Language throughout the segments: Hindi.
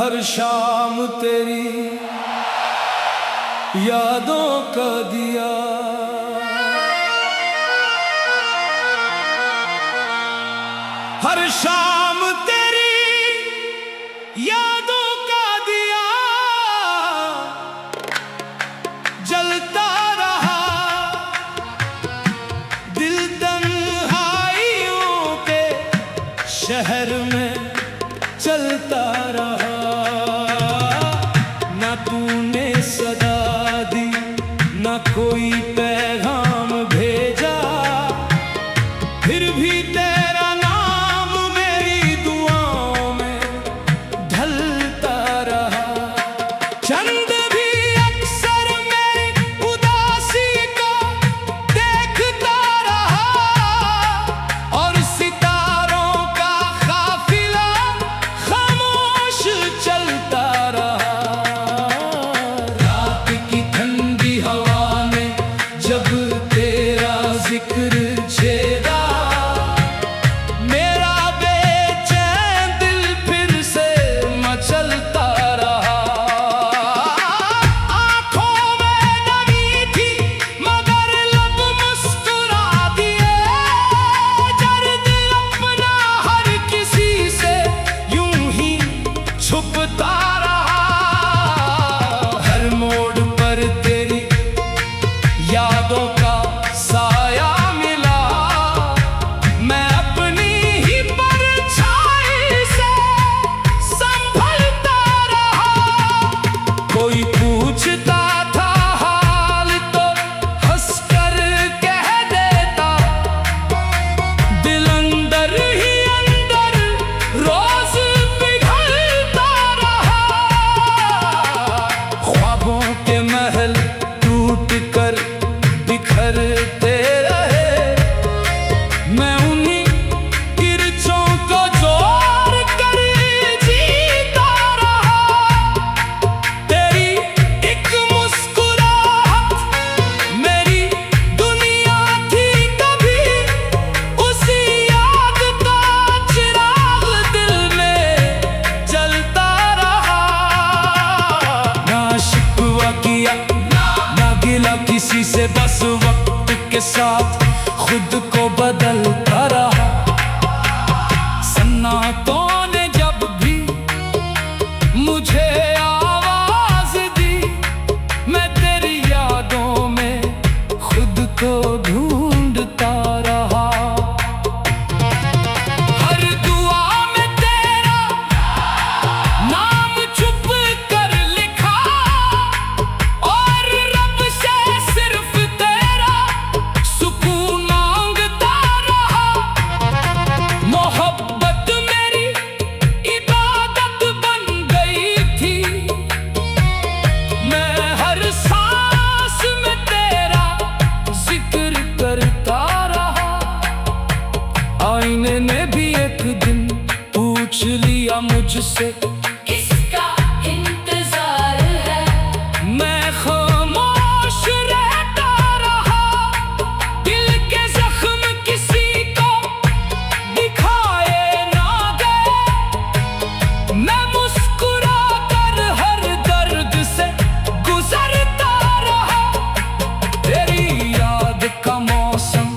हर शाम तेरी यादों का दिया हर शाम तेरी यादों का दिया जलता रहा दिल तन्हाइयों के शहर में चलता रहा ना तूने सदा दी ना कोई पैगाम भेजा फिर भी तेरा नाम मेरी दुआओं में ढलता रहा चंद भी अक्सर मेरी उदासी को देखता रहा और सितारों का काफिला खामोश चलता रहा रात की ठंडी हवा में जब तेरा जिक्र छेड़ा मेरा बेचैन दिल फिर से मचलता रहा आंखों में नमी थी मगर लब मुस्कुरा दिए दर्द अपना हर किसी से यूं ही छुपता रहा हर मोड़ पर तेरी यादों का साया मिला मैं अपनी ही परछाई से संभलता रहा कोई पूछता था हाल तो हंसकर कह देता दिल अंदर ही अंदर रोज पिघलता रहा ख्वाबों के महल टूट कर बिखरते रहे मैं उन्हीं किरचों को जोड़ कर जीता रहा तेरी एक मुस्कुराहट मेरी दुनिया थी कभी उसी याद का चिराग दिल में जलता रहा ना शिकवा किया ना गिला किसी से बस वक्त के साथ खुद को बदलता रहा सन्नाटों ने जब भी मुझे आवाज दी मैं तेरी यादों में खुद को ढूंढता रहा हर दुआ में तेरा नाम छुप कर लिखा और रब से सिर्फ तेरा सुकून मांगता रहा मोहब्बत मेरी इबादत बन गई थी मैं हर सांस में तेरा जिक्र करता रहा आईने ने भी एक दिन पूछ लिया मुझसे किसका इंतजार है मैं खामोश रहता रहा दिल के जख्म किसी को दिखाए ना गए मैं मुस्कुरा कर हर दर्द से गुजरता रहा तेरी याद का मौसम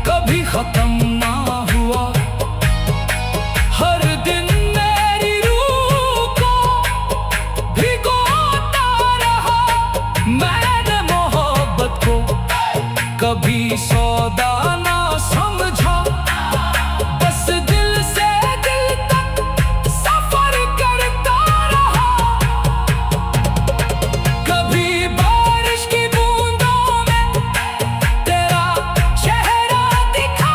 कभी खत्म ना हुआ हर दिन मेरी रूह को भिगोता रहा मैंने मोहब्बत को कभी सौदा ना समझा बस दिल से दिल तक सफर करता रहा कभी बारिश की बूंदों में तेरा चेहरा दिखा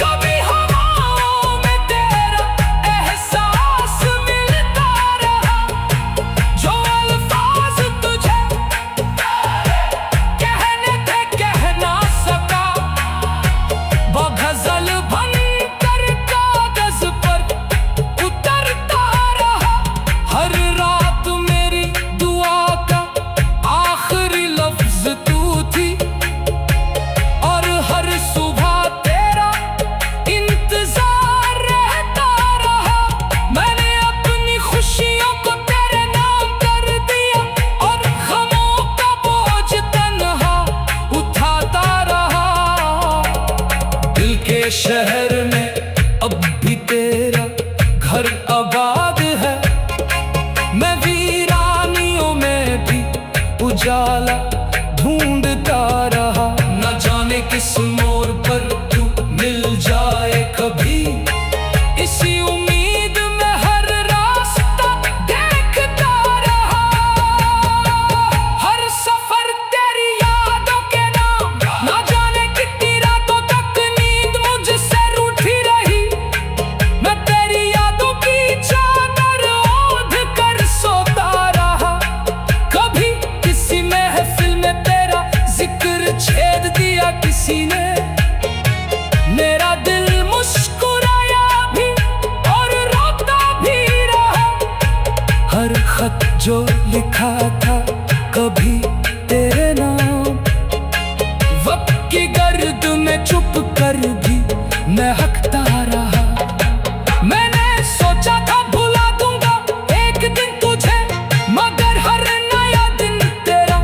कभी हवाओं में तेरा एहसास मिलता रहा जो अल्फाज तुझे कहने थे कहना तेरी उम्मीद में हर रास्ता देखता रहा। हर सफर तेरी यादों के नाम, ना जाने कितनी रातों तक नींद मुझसे रूठी रही। मैं तेरी यादों की चादर ओढ़ कर सोता रहा। कभी किसी महफिल में तेरा जिक्र छेद दिया किसी ने, मेरा दिल मुस्कुराया भी और रोता भी रहा। हर खत जो लिखा था कभी तेरे नाम, वक्त की गर्द में चुप कर भी महकता रहा। मैंने सोचा था भुला दूंगा एक दिन तुझे, मगर हर नया दिन तेरा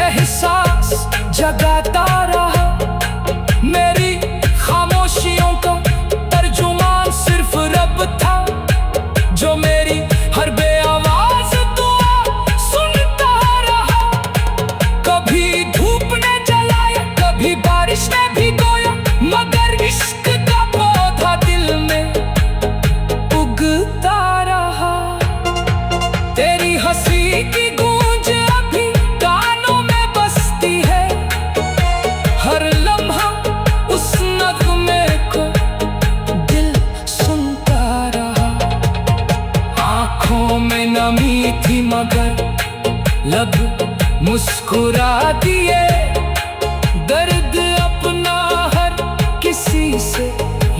एहसास जगाता रहा। मेरी खामोशियों का तर्जुमान सिर्फ रब था, जो मेरी हर बेआवाज दुआ सुनता रहा। कभी धूप ने जलाया, कभी बारिश ने भिगोया, मगर इश्क का पौधा दिल में उगता रहा। तेरी हंसी की गूंज अभी कानों में बसती है, हर लम्हा उस नगमे को दिल सुनता रहा। आँखों में नमी थी मगर लब मुस्कुरा दिए, दर्द अपना हर किसी से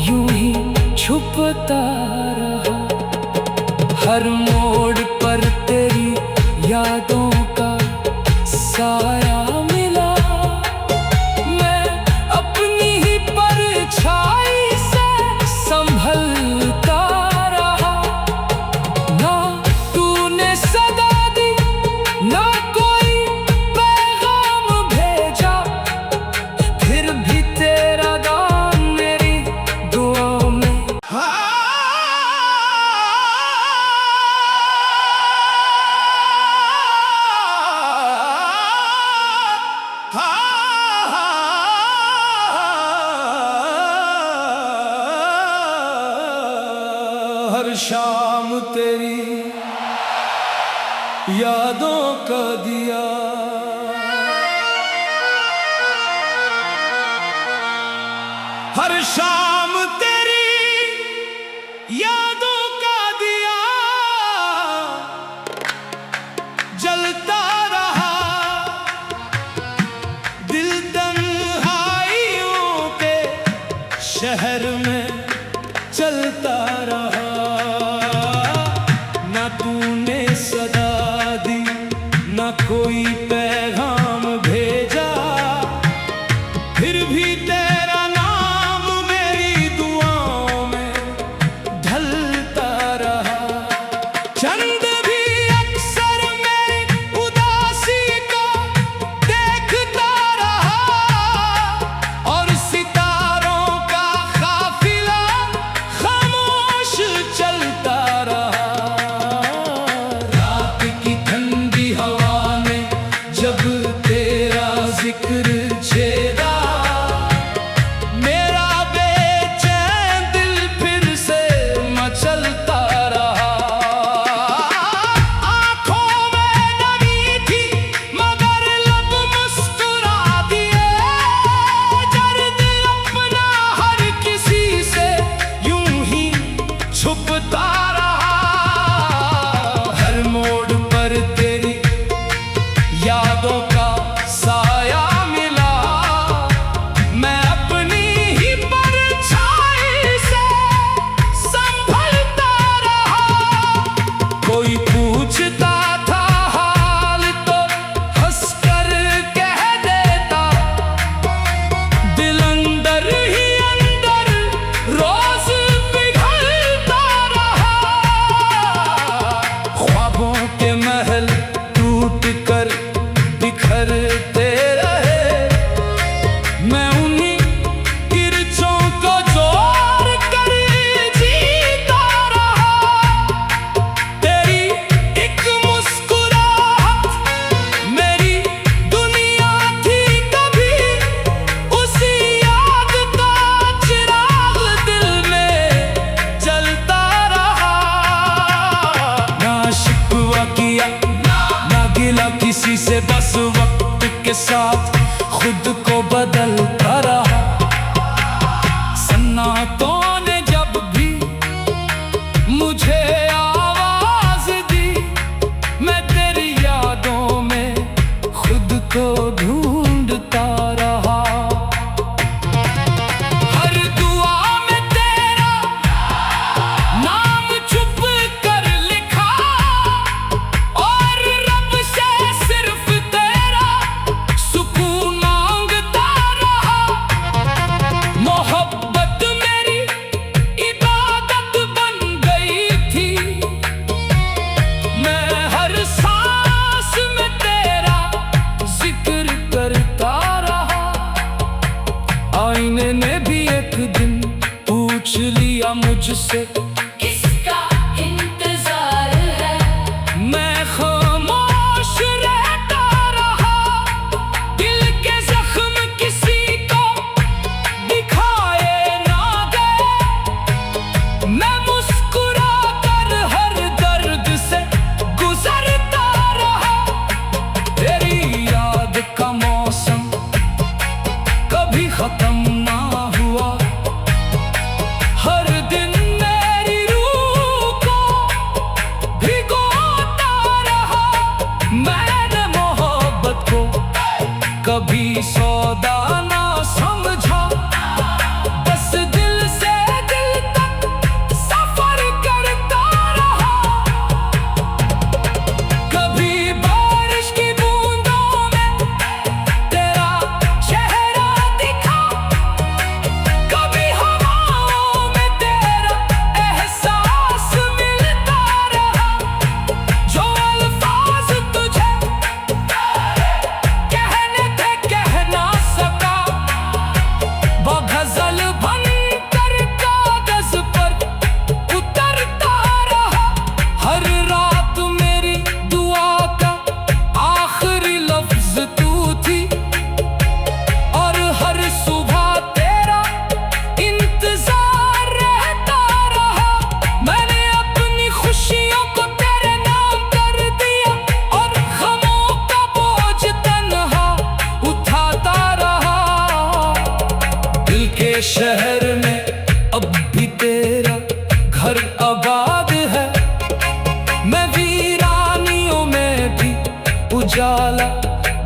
यूं ही छुपता रहा। हर मोड़ पर तेरी यादों का साया मिला, मैं अपनी ही परछाई से संभलता रहा। ना तूने सदा दी, ना कोई पैगाम भेजा, फिर भी तेरा नाम मेरी दुआओं में। हर शाम तेरी यादों का दिया, हर शाम तेरी यादों का दिया जलता रहा। दिल तन्हाइयों के शहर में चलता रहा। ना तूने सदा दी, ना कोई पैगाम भेजा, फिर भी तेरा नाम मेरी दुआओं में ढलता रहा। चंद भी अक्सर मेरी उदासी को देखता रहा, और सितारों का काफिला खामोश साथ खुद को बदलता रहा। सन्नाटों ने जब भी मुझे आवाज दी, मैं तेरी यादों में खुद को ढूंढता रहा। हर दुआ में तेरा नाम छुप कर लिखा, और रब से सिर्फ तेरा सुकून मांगता रहा। मोहब्बत मेरी इबादत बन गई थी, मैं हर सांस में तेरा जिक्र करता रहा। आईने ने भी एक दिन पूछ लिया मुझसे, किसका इंतजार है। मैं खामोश रहता रहा। दिल के जख्म किसी को दिखाए ना गए, मैं मुस्कुरा कर हर दर्द से गुजरता रहा। तेरी याद का मौसम कभी खत्म ना हुआ, हर दिन मेरी रूह को भिगोता रहा। मैंने मोहब्बत को कभी सौदा ना समझा, बस दिल से दिल तक सफर करता रहा। कभी बारिश की बूंदों में तेरा चेहरा दिखा, कभी हवाओं में तेरा एहसास मिलता रहा। जो अल्फाज तुझे कहने थे कह ना सका, वो गजल बन कर कागज पर उतरता रहा। हर रात मेरी दुआ का आखिरी लफ्ज तू थी, और हर सुबह तेरा इंतजार रहता रहा। मैंने अपनी खुशियों को तेरे नाम कर दिया, और गमों का बोझ तन्हा उठाता रहा। दिल के शहर में अब भी तेरा घर आबाद है, मैं वीरानियों में भी उजाला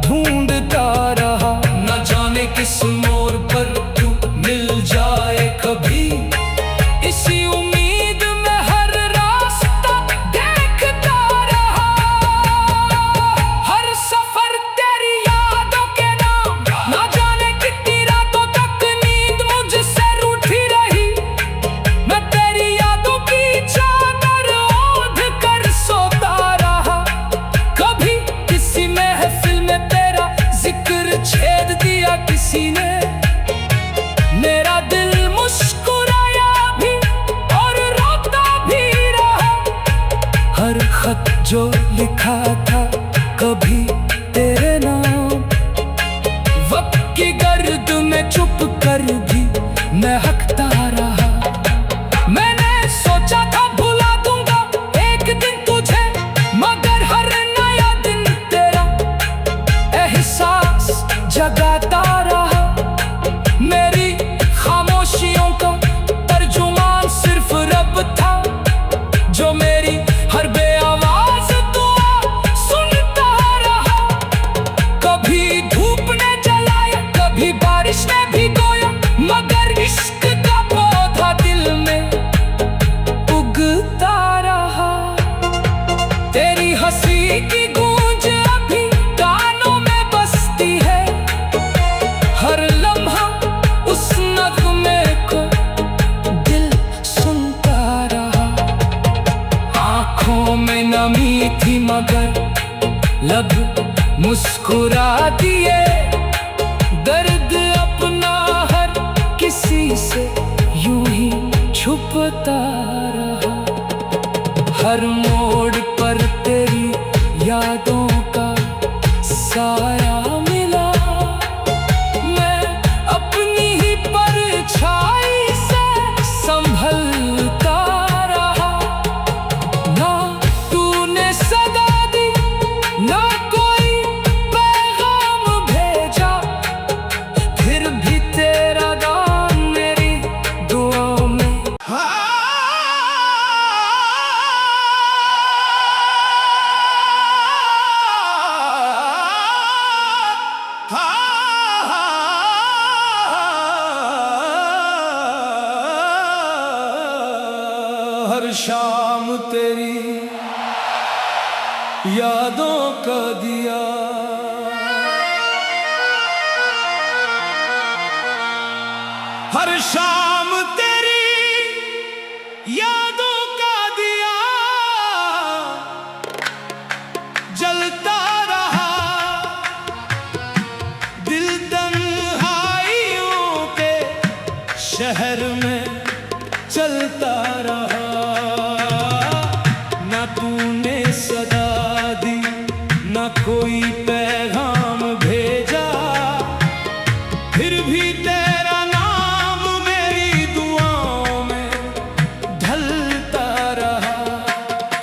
ढूंढता रहा। न जाने किस मोड़ पर तू मिल जाए कभी, इसी उम्मीद में हर रास्ता देखता रहा। हर सफर तेरी यादों के नाम, न जाने कितनी रातों तक नींद मुझसे रूठी रही। मैं तेरी यादों की चादर ओढ़ कर सोता रहा। कभी किसी महफिल में तेरा जिक्र छेद दिया किसी ने, मेरा दिल मुस्कुराया भी और रोता भी रहा। हर खत जो लिखा था कभी तेरे नाम, वक्त की गर्द में चुप कर भी महकता रहा। मैंने सोचा था भुला दूंगा एक दिन तुझे, मगर हर नया दिन तेरा एहसास जगाता रहा। मेरी खामोशियों का तर्जुमान सिर्फ रब था, जो मेरी हर बेआवाज दुआ सुनता रहा। कभी धूप ने जलाया, कभी बारिश ने भिगोया, मगर इश्क का पौधा दिल में उगता रहा। तेरी हंसी की गूंज अभी कानों में बसती है, हर लम्हा उस नगमे को दिल सुनता रहा। आँखों में नमी थी मगर लब मुस्कुरा दिए, दर्द अपना हर किसी से यूं ही छुपता रहा। हर मोड़ पर तेरी यादों का साया मिला, मैं अपनी ही परछाई से संभलता रहा। ना तूने सदा दी, ना कोई पैगाम भेजा, हर शाम तेरी यादों का दिया, हर शाम तेरी यादों का दिया जलता रहा, दिल तन्हाइयों के शहर में चलता रहा। ना तूने सदा दी, ना कोई पैगाम भेजा, फिर भी तेरा नाम मेरी दुआओं में ढलता रहा।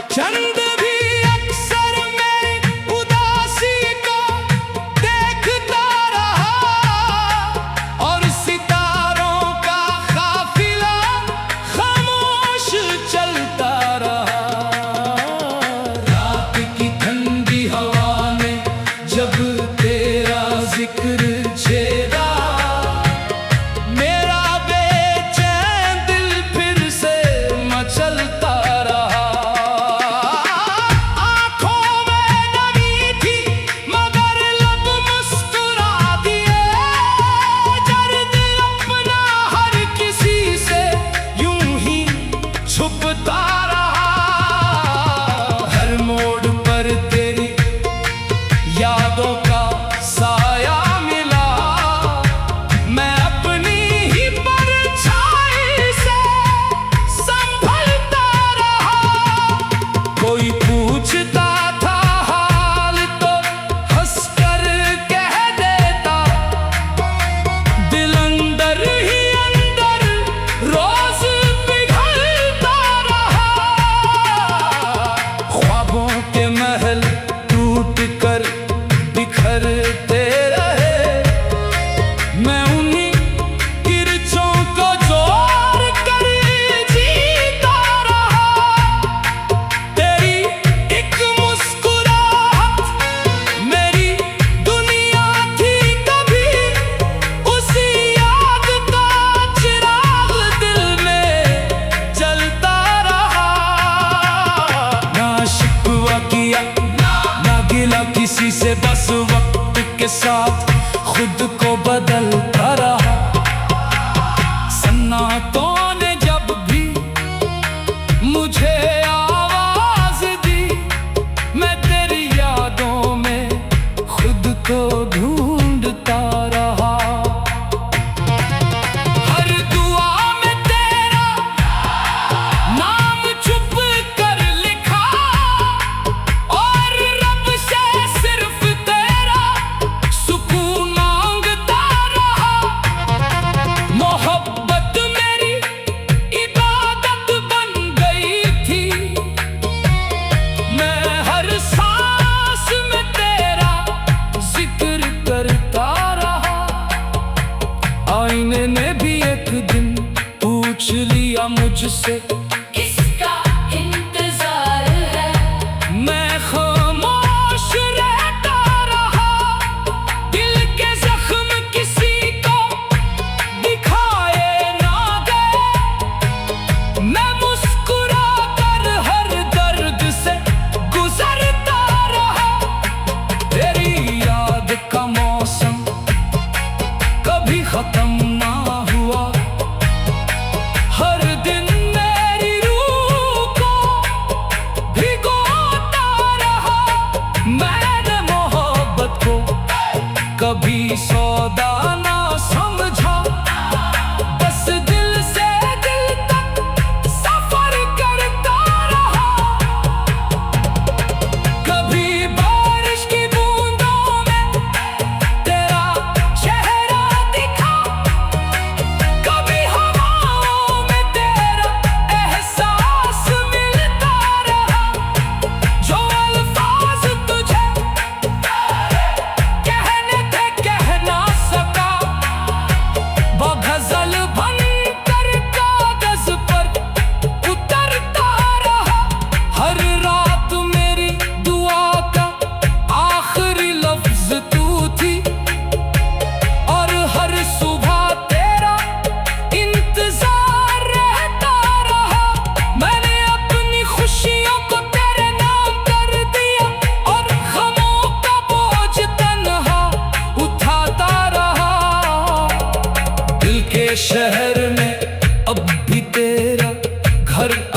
चंद भी अक्सर मेरी उदासी को देखता रहा, और सितारों का काफिला खामोश चलता रहा। रात की ठंडी हवा ने जब तेरा जिक्र छेड़ा, मेरा बेचैन दिल फिर से मचलता रहा। आंखों में नमी थी मगर लब मुस्कुरा दिए, दर्द अपना हर किसी से यूं ही छुपता रहा। हर मोड़ पर तेरी यादों का साया मिला, मैं अपनी ही परछाई से संभलता रहा। कोई पूछता था हाल तो हंसकर कह देता, दिल अंदर ही अंदर रोज पिघलता रहा। ख्वाबों के महल टूट कर बिखरते रहे, मैं उन्हीं किरचों को जोड़ कर जीता रहा। तेरी एक मुस्कुराहट मेरी दुनिया थी कभी, उसी याद का चिराग दिल में जलता रहा। ना शिकवा किया ना गिला किसी से, बस वक्त के साथ खुद को बदलता रहा। सन्नाटों ने जब भी मुझे आवाज दी, मैं तेरी यादों में खुद को ढूंढता रहा। हर दुआ में तेरा नाम छुप कर लिखा, और रब से सिर्फ तेरा सुकून मांगता रहा। मोहब्बत मेरी इबादत बन गई थी, मैं हर सांस में तेरा जिक्र करता रहा। आईने ने भी एक दिन पूछ लिया मुझसे, किसका इंतजार है? मैं खामोश रहता रहा। दिल के जख्म किसी को दिखाए ना गए, मैं मुस्कुरा कर हर दर्द से गुजरता रहा। तेरी याद का मौसम कभी खत्म ना हुआ, हर दिन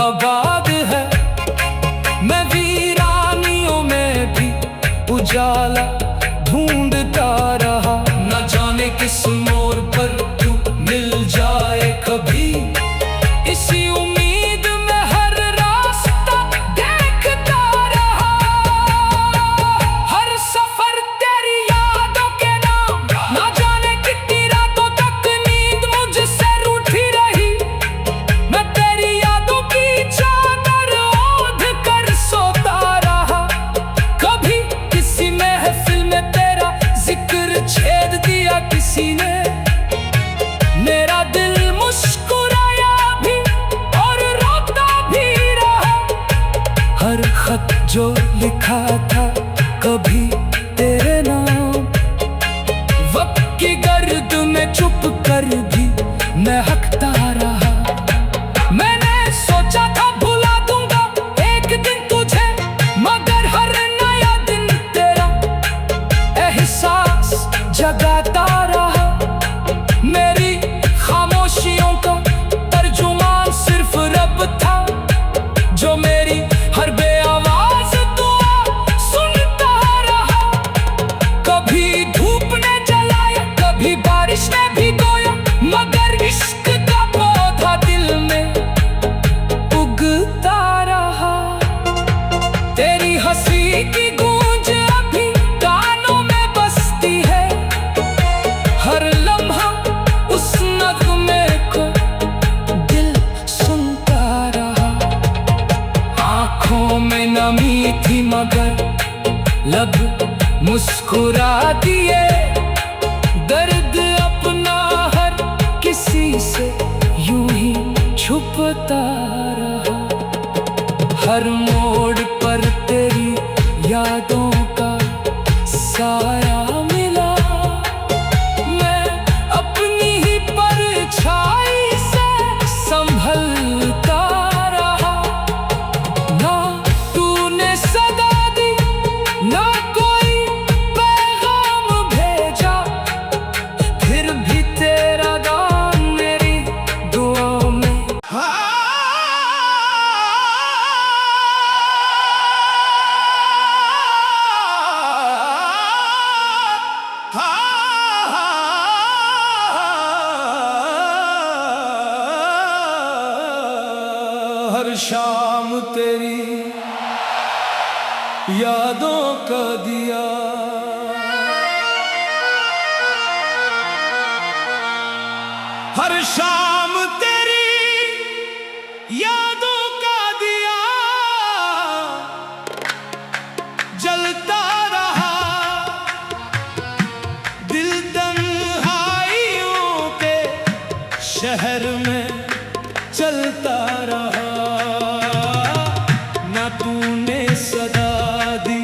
आबाद है। मैं वीरानियों में भी उजाला ढूंढता रहा। न जाने किस मोड़ पर तू मिल जाए कभी, इसी उम्मीद में हर रास्ता देखता रहा। हर सफर तेरी यादों के नाम, ना जाने कितनी रातों तक नींद मुझसे रूठी रही। मैं तेरी यादों की चादर ओढ़ कर सोता रहा। कभी किसी महफिल में तेरा जिक्र छेद दिया किसी ने, मेरा दिल मुस्कुराया भी और रोता भी रहा। हर खत जो लिखा था कभी तेरे नाम, वक्त की गर्द में चुप कर भी महकता रहा। मैंने सोचा था भुला दूंगा एक दिन तुझे, मगर हर नया दिन तेरा एहसास जगाता रहा। मेरी खामोशियों का तर्जुमान सिर्फ रब था, जो मेरी हर बेआवाज दुआ सुनता रहा। कभी धूप ने जलाया, कभी बारिश ने भिगोया, मगर इश्क का पौधा दिल में उगता रहा। तेरी हंसी की गूंज अभी कानों में बसती है, हर लम्हा उस नगमे को दिल सुनता रहा। आँखों में नमी थी मगर लब मुस्कुरा दिए, दर्द अपना हर किसी से यूं ही छुपता रहा। हर मोड़ पर तेरी यादों का साया मिला, मैं अपनी ही परछाई से संभलता रहा। ना तूने सदा दी, ना कोई पैगाम भेजा, फिर भी तेरा नाम मेरी दुआओं में। हर शाम तेरी यादों का दिया, हर शाम तेरी यादों का दिया जलता रहा। दिल तन्हाइयों के शहर में चलता रहा। ना तूने सदा दी,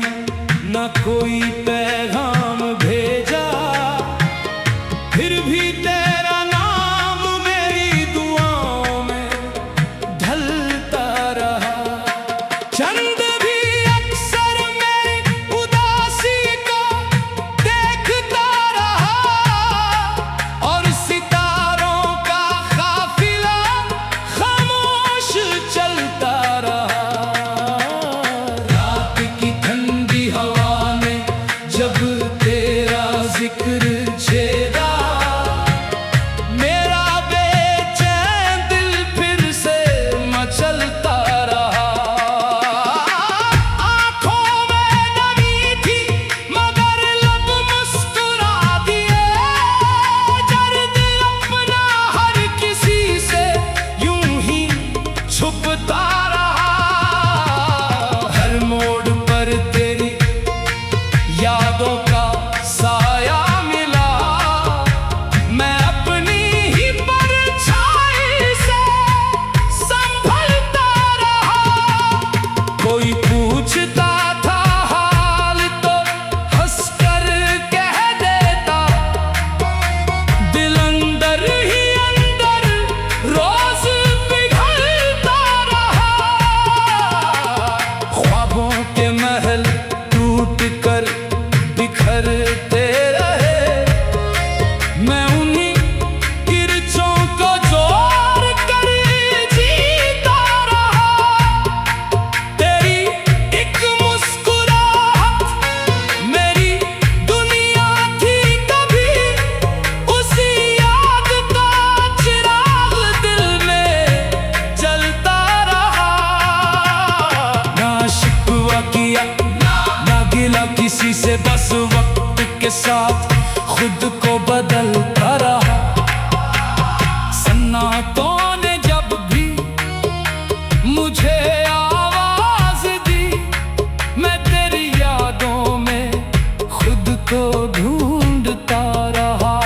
ना कोई पैगाम भेजा, फिर भी तेरा नाम मेरी साथ खुद को बदलता रहा। सन्नाटों ने जब भी मुझे आवाज दी, मैं तेरी यादों में खुद को ढूंढता रहा।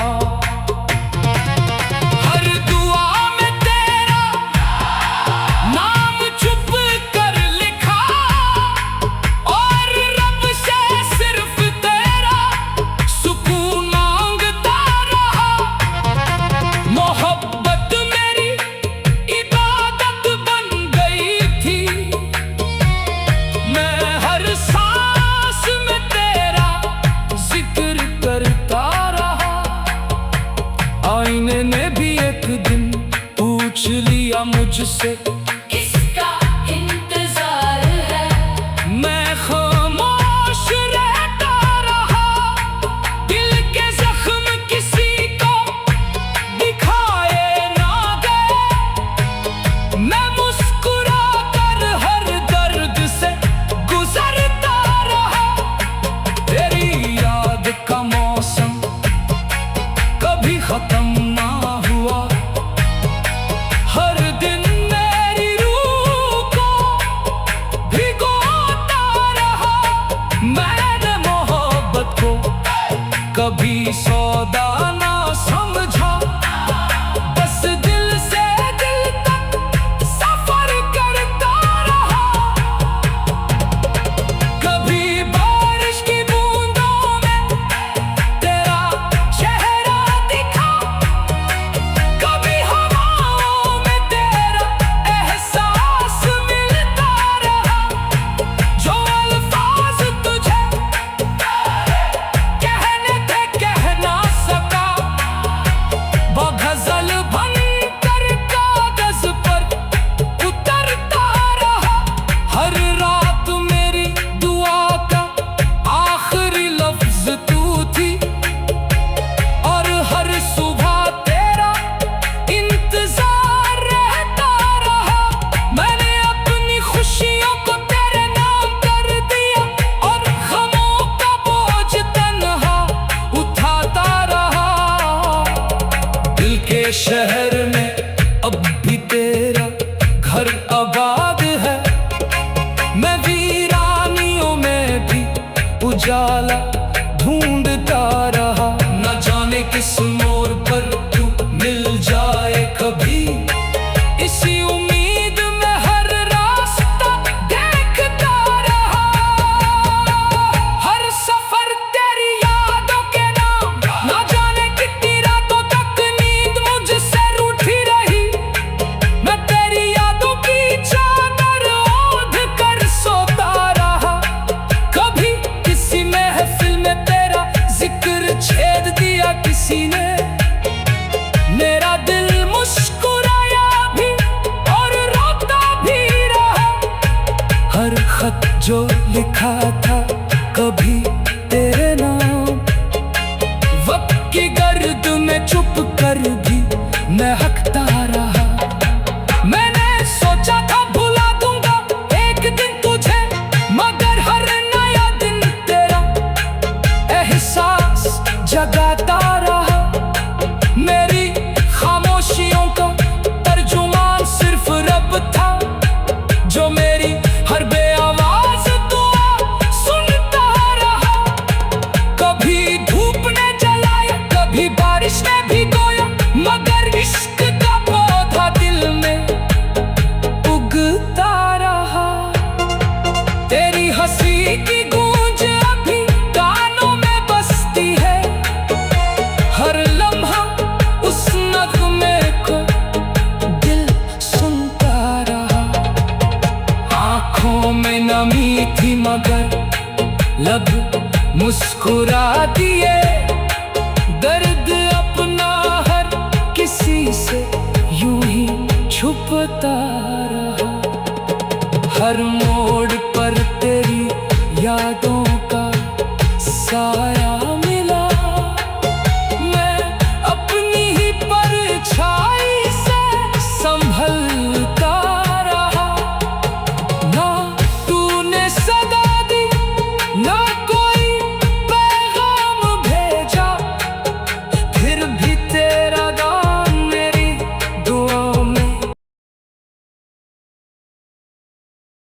हर दुआ में तेरा नाम छुप कर लिखा, और रब से सिर्फ तेरा सुकून मांगता रहा। मोहब्बत मेरी इबादत बन गई थी, मैं हर सांस में तेरा जिक्र करता रहा। आईने ने भी एक दिन पूछ लिया मुझसे, किसका इंतजार है? मैं खामोश रहता रहा। दिल के जख्म किसी को दिखाए ना गए, मैं मुस्कुरा कर हर दर्द से गुजरता रहा। तेरी याद का मौसम कभी खत्म ना हुआ, हर दिन मेरी रूह को भिगोता रहा। मैंने मोहब्बत को कभी सौदा ना समझा, बस दिल से दिल तक सफर करता रहा। कभी बारिश की बूंदों में तेरा चेहरा दिखा, कभी हवाओं में तेरा एहसास मिलता रहा। जो अल्फाज तुझे कहने थे कह ना सका, वो गजल बनकर कागज पर उतरता रहा। हर रात मेरी दुआ का आखिरी लफ्ज तू थी, और हर सुबह तेरा इंतजार रहता रहा। मैंने अपनी खुशियों को तेरे नाम कर दिया, और गमों का बोझ तन्हा उठाता रहा। दिल के शहर में अब भी तेरा घर आबाद है, मैं वीरानियों में भी उजाला ढूंढता रहा। न जाने किस मोड़ पर तू मिल जाए कभी, इसी उम्मीद में हर रास्ता देखता रहा। हर सफर तेरी यादों के नाम, ना जाने कितनी रातों तक नींद मुझसे रूठी रही। मैं तेरी यादों की चादर ओढ़ कर सोता रहा। कभी किसी महफिल में तेरा जिक्र छेद दिया किसी ने, मेरा दिल मुस्कुराया भी और रोता भी रहा। हर खत जो लिखा था कभी तेरे नाम, वक्त की गर्द में चुप कर भी महकता रहा। मैंने सोचा था भुला दूंगा एक दिन तुझे, मगर हर नया दिन तेरा एहसास जगाता रहा। मेरी खामोशियों का तर्जुमान सिर्फ रब था, जो मेरी हर बेआवाज दुआ सुनता रहा। कभी धूप ने जलाया, कभी बारिश ने भिगोया, मगर इश्क का पौधा दिल में उगता रहा। तेरी हंसी की गूंज अभी कानों में बसती है, हर लम्हा उस नगमे को दिल सुनता रहा। आँखों में नमी थी मगर लब मुस्कुरा दिए, दर्द अपना हर किसी से यूं ही छुपता रहा। हर मोड़ पर तेरी यादों का साया